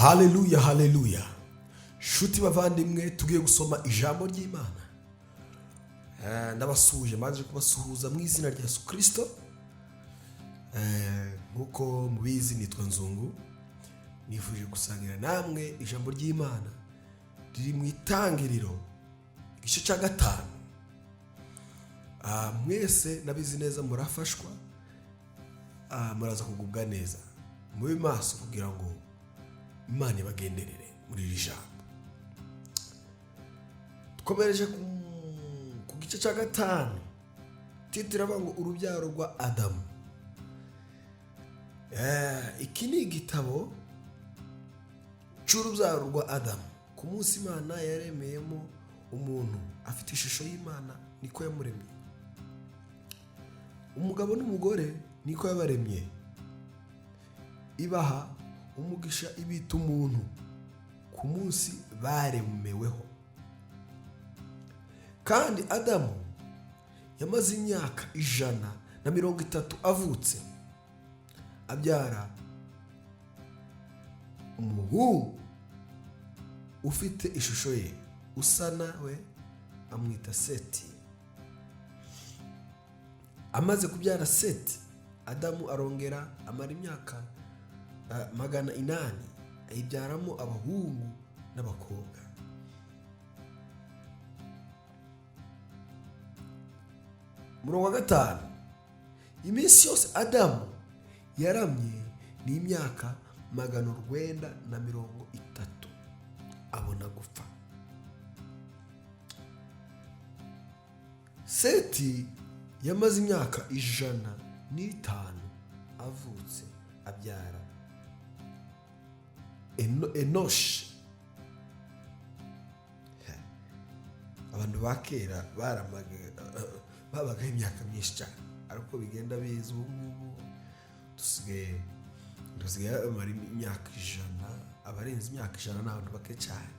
Haleluya, haleluya. Shuti bavandimwe, tugiye gusoma ijambo ry'Imana. Ndabasuje maze kubasuhuza mu izina rya Yesu Kristo. Nkuko mubizi nitwa Nzungu. Nifuje gusangira namwe ijambo ry'Imana riri mu itangiriro igice cya 5. Mwese nabizi neza murafashwa. Muraza kugubwa neza. Mube maso kugira ngo Imana ibagenderere muri iri jambo. Tukomereje ku gice cya 5. Titira bango urubyaro rwa Adamu. Iki ni igitabo cy'urubyaro rwa Adamu. Ku munsi Imana yaremeyemo umuntu afite ishusho y'Imana, niko yamuremye. Umugabo n'umugore niko yabaremye. Ibaha umugisha ibita umuntu ku munsi baremeweho. Kandi Adamu yamaze imyaka 130 avutse, abyara umuhungu ufite ishusho ye, usa nawe, amwita Seti. Amaze kubyara Seti, Adamu arongera amara imyaka 800, ayibyaramo abahungu n'abakobwa. Murongo wa 5. Iminsi yose Adamu yaramye ni imyaka 930 abona gupfa. Seti yamaze imyaka 105 avutse, abyara Enoshi. Abantu bakera babaga imyaka myinshi cyane, ariko bigenda biza ubu ngubu dusigaye amara imyaka 100. Abarenze imyaka 100 n'abantu bake cyane.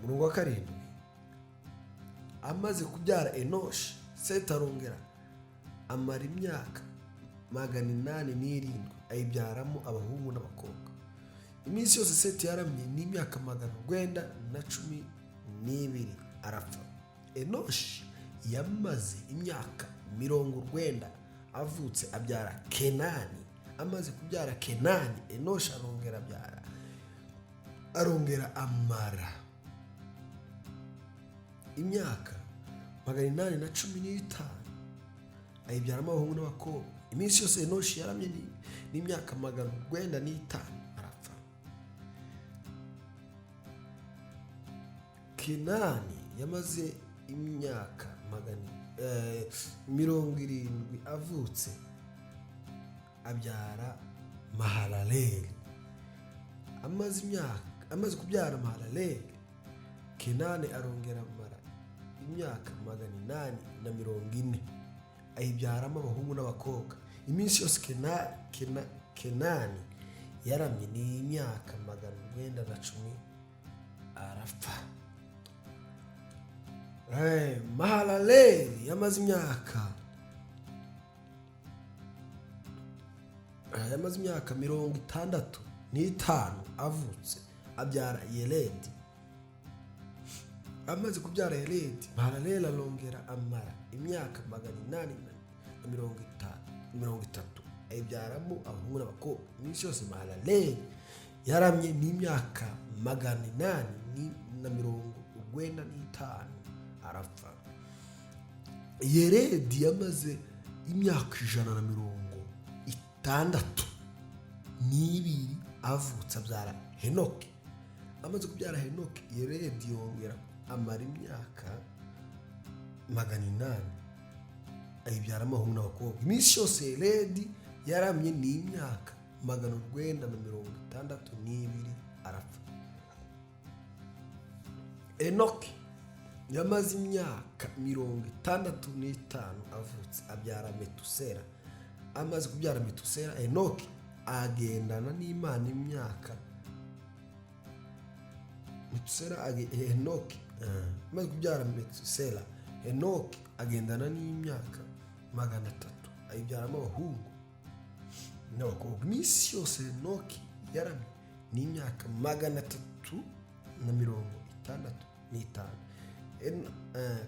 Murongo wa 7. Amaze kubyara Enoshi, Seti arongera amara imyaka 807 ayibyaramo abahungu n'abakobwa. Iminsi yose Seti yaramye ni imyaka 912 arapfa. Enoshi yamaze imyaka 90 avutse, abyara Kenani. Amaze kubyara Kenani, Enoshi arongera amara imyaka 815 ayibyaramo abahungu n'abakobwa. Iminsi yose Enoshi yaramye ni imyaka 905 arapfa. Kenani yamaze imyaka 70 avutse, abyara Mahalaleli. Amaze kubyara Mahalaleli, Kenani arongera amara imyaka 840 ayibyaramo abahungu n'abakobwa. Iminsi yose Kenani yaramye ni imyaka 910 arapfa. Mahalaleli yamaze imyaka 65 avutse, abyara Yeredi. Amaze kubyara Yeredi, Mahalaleli arongera amara imyaka 830 ayibyaramo abahungu n'abakobwa. Iminsi yose Mahalaleli yaramye ni imyaka 895 arapfa. Yeredi yamaze imyaka 162 avutse, abyara Henoki. Amaze kubyara Henoki, Yeredi yongera amara imyaka 800 ayibyaramo abahungu n'abakobwa. Iminsi yose Yeredi yaramye ni imyaka 962 arapfa. Enoki yamaze imyaka 65 avutse, abyara Metusela. Amaze kubyara Metusela, Enoki agendana n'Imana imyaka amaze kubyara Metusela, Enoki agendana n'imyaka 300 ayibyaramo abahungu n'abakobwa. Iminsi yose Enoki yaramye ni imyaka 365.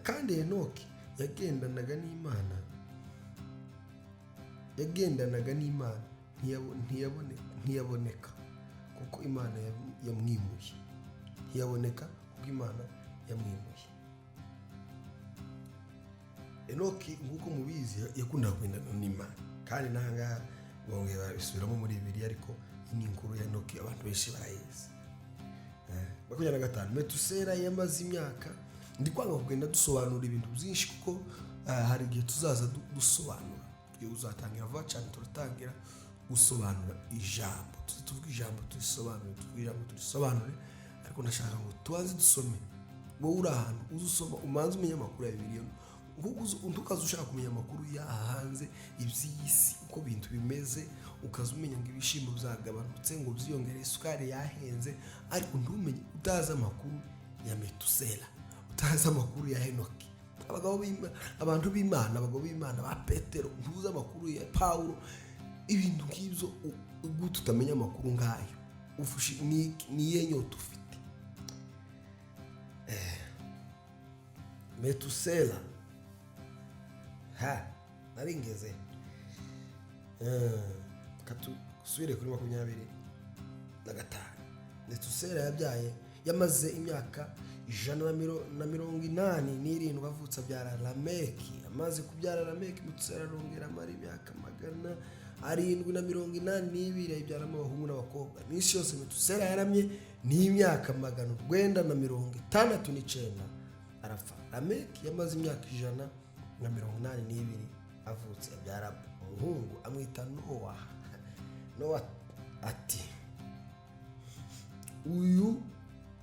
Kandi Enoki yagendanaga n'Imana ntiyaboneka kuko Imana yamwimuye. Enoki nguko mubizi yakundaga kugendana n'Imana, kandi nanga bongeye babisubiramo muri Bibiliya, ariko ni inkuru ya Enoki abantu benshi barayizi. 25 Metusela yamaze imyaka, ndi kwanga kugenda dusobanura ibintu byinshi kuko hari igihe tuzaza dusobanura, tugiye uzatangira vuba cyane, turatangira gusobanura ijambo, tuvuga ijambo turisobanure, ariko ndashaka ngo tubanze dusome. Wowe uri ahantu uzusoma umanze umenya amakuru ya Bibiliya, ntukaze ushaka kumenya amakuru yahanze iby'isi uko bintu bimeze, ukaza umenya ngo ibishimbo byagabanutse, ngo byiyongere, isukari yahenze, ariko ntumenye, utazi amakuru ya Metusela, utazi amakuru ya Enoki, abantu b'Imana, abagabo b'Imana ba Petero, ntuzi amakuru ya Paulo, ibintu nk'ibyo. Ubwo tutamenya amakuru ngayo ufushi ni yenyota ufite. Metusela naringeze katusubire kuri 25. Metusela yamaze imyaka 187 avutse abyara Lameki. Amaze kubyara Lameki, Metusela arongera amara imyaka 782 abyaramo abahungu n'abakobwa. Iminsi yose Metusela yaramye ni imyaka 969 arapfa. Lameki yamaze imyaka 182 avutse abyara umuhungu amwita Nowa ati, uyu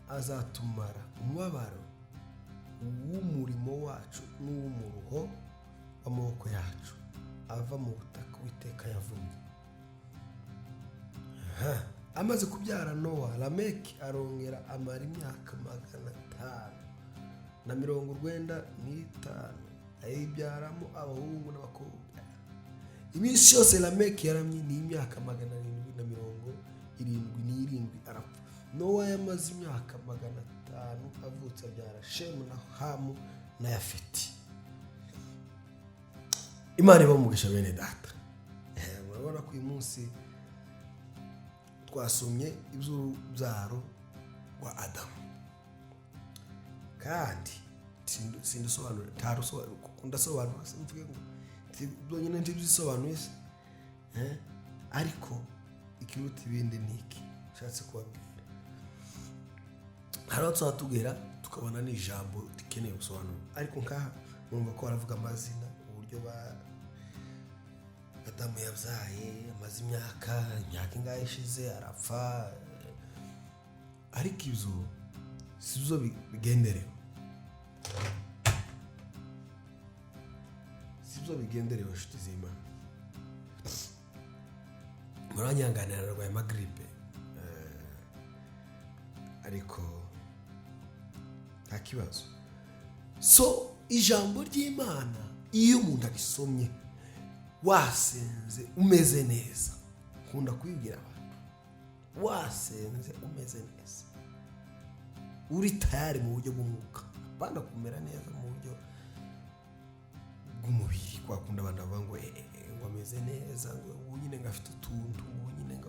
azatumara umubabaro w'umurimo wacu n'uw'umuruho w'amaboko yacu ava mu butaka Uwiteka yavumye. Amaze kubyara Nowa, Lameki arongera amara imyaka 595 ayibyaramo abahungu n'abakobwa. Iminsi yose Lameki yaramye ni imyaka 777 arapfa. Nowa yamaze imyaka 500 avutse abyara Shemu na Hamu na Yafeti. Imana ibamugisha bene data. Murabona ko uyu munsi twasomye iby'urubyaro rwa Adamu, kandi sindusobanura ndasobanura simvuge ngo byonyine ntibyisobanuye, ariko ikiruta ibindi niki nshatse kubabwira. Haraho tuzatugera tukabona n'ijambo rikeneye gusobanura, ariko nkaha numva ko baravuga amazina, uburyo Adamu yabyaye, amaze imyaka ingahe ishize arapfa, ariko ibyo si byo bigenderewe, inshuti z'Imana. Muranyanganira narwaye amagripe, ariko nta kibazo. So ijambo ry'Imana iyo umuntu arisomye wasenze umeze neza, nkunda kwibwira abantu, wasenze umeze neza, uri tayari mu buryo bw'umwuka, banda kumera neza mu buryo bw'umubiri. Kwakunda abantu bavuga ngo ameze neza, ngo ubu nyine ngafite utuntu, ubu nyine ngo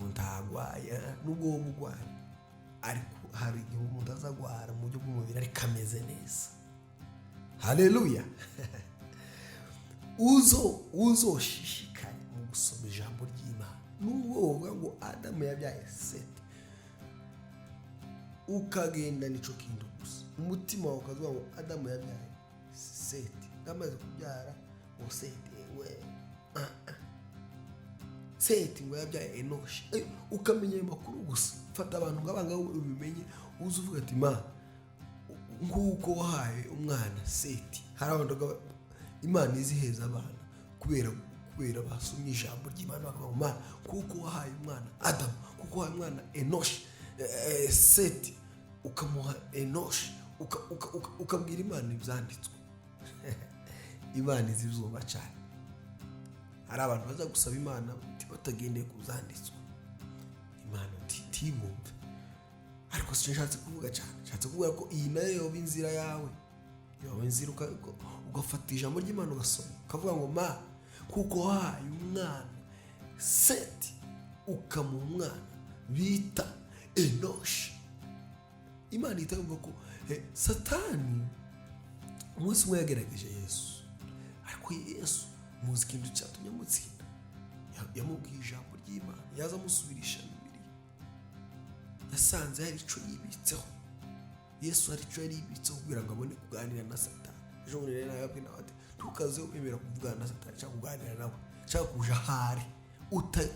ntagwaye, nubwo wowe urwaye, ariko hari igihe umuntu azagwara mu buryo bw'umubiri ariko ameze neza. Haleluya. Uzoshishikare mu gusoma ijambo ry'Imana. Nubwo wovuga ngo Adamu yabyaye Seti, ukagenda nico kintu gusa, umutima wawe ukavuga ngo Adamu yabyaye Seti, ngamaze kubyara ngo Seti Seti ngo yabyaye Enoshi, ukamenya ayo makuru gusa. Fata abantu ngabanga ubimenye, uzuvuga ati nguko wahaye umwana Seti. Hari abantu Imana iziheza abana kubera basomye ijambo ry'Imana, bakavuga kuko wahaye umwana Adamu, kuko wahaye umwana Enoshi, Seti ukamuha Enoshi, ukabwira Imana ibyanditswe. Imana izizuba cyane. hari abantu baza gusaba Imana batagendeye ku zanditswe, Imana ntibumve. Ariko sinshatse kuvuga cyane, nshatse kuvuga ko iyi nayo yoba inzira yawe, yoba inzira ugafata ijambo ry'Imana ugasoma ukavuga ngo ma kuko wahaye umwana Seti ukamuha umwana bita Enoshi. Imana itavuga ko Satani umunsi umwe yagerageje Yesu, ariko Yesu muzi ikintu cyatumye amutsinda, yamubwiye ijambo ry'Imana, yaza amusubirisha Bibiliya, yasanze hari icyo yibitseho. Yesu hari icyo yari yibitseho kugira ngo abone kuganira na Satani. Ejo bundi rero yabwiye nawe ati tukaze wemera kuvugana na Satani cyangwa kuganira nawe cyangwa kuja hari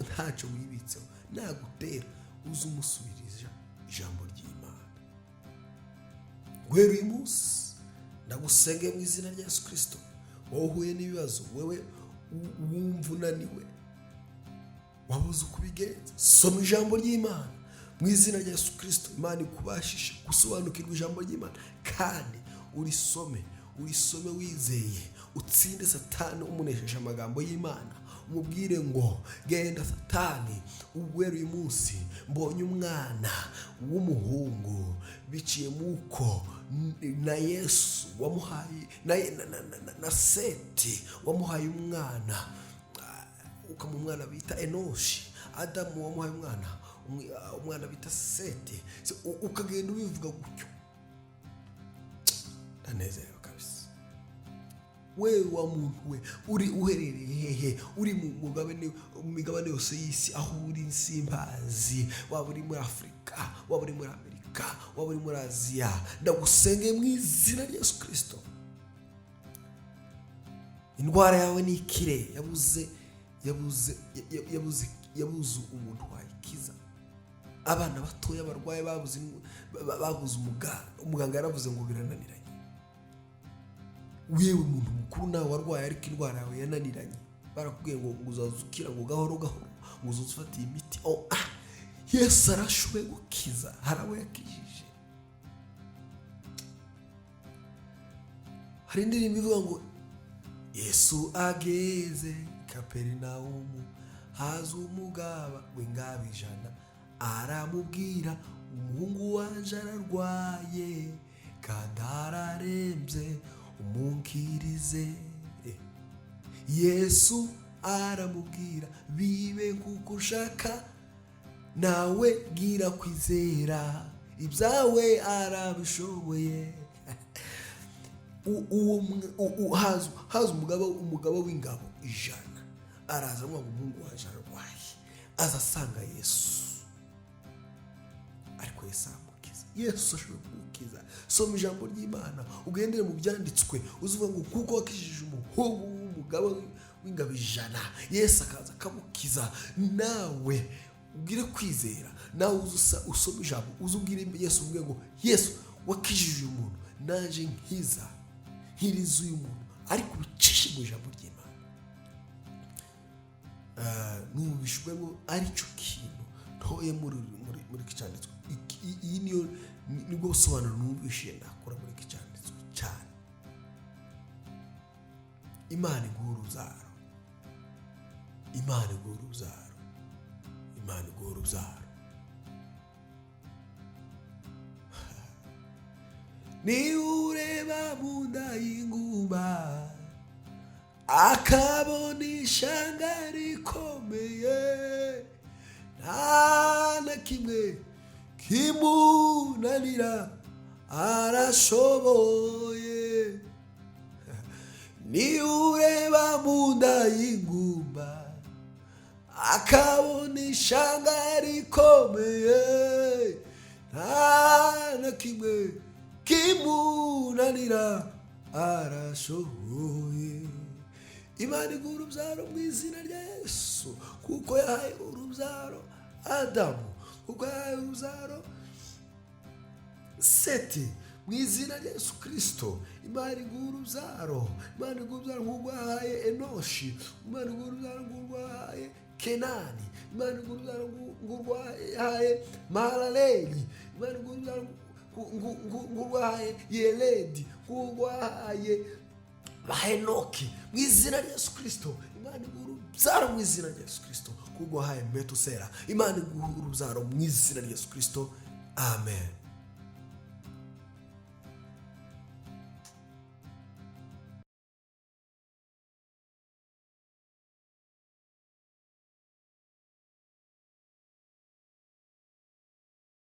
ntacyo wibitseho, nagutera uze umusubiriza ijambo ry'Imana. Guhera uyu munsi ndagusenge mu izina rya Yesu Kristo, wowe uhuye n'ibibazo, wowe wumva unaniwe, wabuze uko ubigenza, soma ijambo ry'Imana mu izina rya Yesu Kristo. Imana ikubashishe gusobanukirwa ijambo ry'Imana, kandi urisome wizeye, utsinde Satani umunesheje amagambo y'Imana. Umubwire ngo genda Satani, ubwera uyu munsi mbonye umwana w'umuhungu biciye muko na Yesu wamuhaye na Seti wamuhaye umwana, ukamuha umwana bita Enoshi. Adamu wamuhaye umwana bita Seti, ukagenda ubivuga gutyo. Ndanezerewe kabisa. Wewe wa muntu we uri uherereye hehe, uri mu migabane yose y'isi, aho uri nsimbazi, waba uri muri Afurika, waba uri muri Amerika, waba uri muri Aziya, ndagusenge mu izina rya Yesu Kristo. Indwara yawe ni ikire, yabuze umuntu wayikiza. Abana batoya barwaye babuze umuganga yaravuze ngo birananiranye. Wewe umuntu mukuru nawe warwaye ariko indwara yawe yananiranye, barakubwiye ngo uzazukira ngo gahoro gahoro, ngo uzufate imiti. Yesu arashoboye gukiza, harawe yakijije. Hari indirimbo ivuga ngo Yesu ageze Kaperinaumu, haza umugaba w'ingabo 100, aramubwira umuhungu wanje ararwaye kandi ararembye, umunkirize. Yesu aramubwira bibe kuko ushaka, nawe gira kwizera, ibyawe arabishoboye. Haza umugabo w'ingabo 100, araza ngo umuhungu waje ararwaye, azasanga Yesu, ariko Yesu amukiza. Yesu ashobora kugukiza. Soma ijambo ry'Imana, ugendere mu byanditswe, uzuvuga ngo kuko wakijije umuhungu w'umugabo w'ingabo 100, Yesu akaza akamukiza. Nawe ugire kwizera, nawe usoma ijambo, uzubwire Yesu, uvuge ngo Yesu wakijije umuntu, naje nkiriza uyu muntu, ariko ubicishe mu ijambo ry'Imana. Nubishwe ngo aricyo kintu ntoye muri kicanditswe. Iyi nibwo busobanuro numvishe nakora muri kicanditswe cyane. Imana iguha urubyaro, Imana iguha urubyaro, Imana iguha urubyaro. Ni ureba mu nda y'ingumba akabona ishanga rikomeye, nta na kimwe kimunanira, arashoboye. Ni ureba mu nda y'ingumba akabona ishanga rikomeye, nta na kimwe kimunanira, arashoboye. Imana iguha urubyaro mu izina rya Yesu, kuko yahaye urubyaro Adamu, kuko yahaye urubyaro Seti, mu izina rya Yesu Kristo. Imana iguha urubyaro, Imana iguha urubyaro nk'urwo yahaye Enoshi, Imana iguha urubyaro nk'urwo yahaye Kenani, Imana iguha urubyaro nk'urwo yahaye Mahalaleli, Imana iguha urubyaro ngurwaye Yeledi, ngurwaye ba Henoki mu izina rya Yesu Kristo. Imana iguha urubyaro mu izina rya Yesu Kristo. Kuko wahaye Metusela, Imana iguha urubyaro mu izina rya Yesu Kristo. Amen.